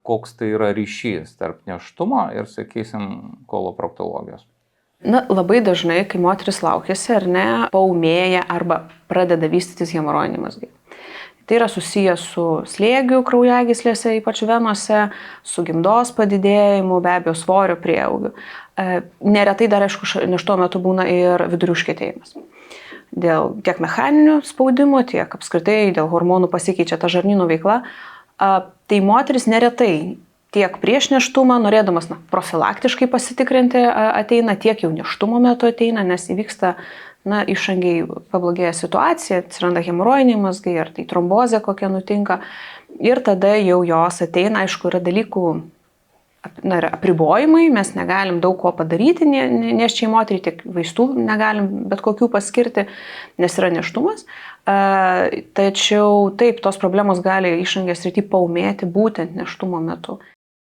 koks tai yra ryšys tarp nėštumo ir, sakysim, koloproktologijos? Na, labai dažnai, kai moteris laukiasi ar ne, paūmėja arba pradeda vystytis hemorojiniai mazgai. Tai yra susijęs su slėgiu kraujagyslėse, ypač venose, su gimdos padidėjimu, be abejo svorio prieaugiu. Neretai dar, aišku, nėštumo metu būna ir vidurių užkietėjimas. Dėl tiek mechaninių spaudimų, tiek apskritai dėl hormonų pasikeičia ta žarnyno veikla. Tai moteris neretai tiek prieš nėštumą, norėdamas profilaktiškai pasitikrinti ateina, tiek jau nėštumo metu ateina, nes įvyksta išangiai pablogėja situacija, atsiranda hemorojiniai mazgai, ar tai trombozė kokia nutinka. Ir tada jau jos ateina, aišku, yra dalykų, apribojimai, mes negalim daug ko padaryti nėščiai moteriai, tiek vaistų negalim bet kokių paskirti, nes yra nėštumas. Tačiau taip, tos problemos gali išangės srity paūmėti būtent nėštumo metu.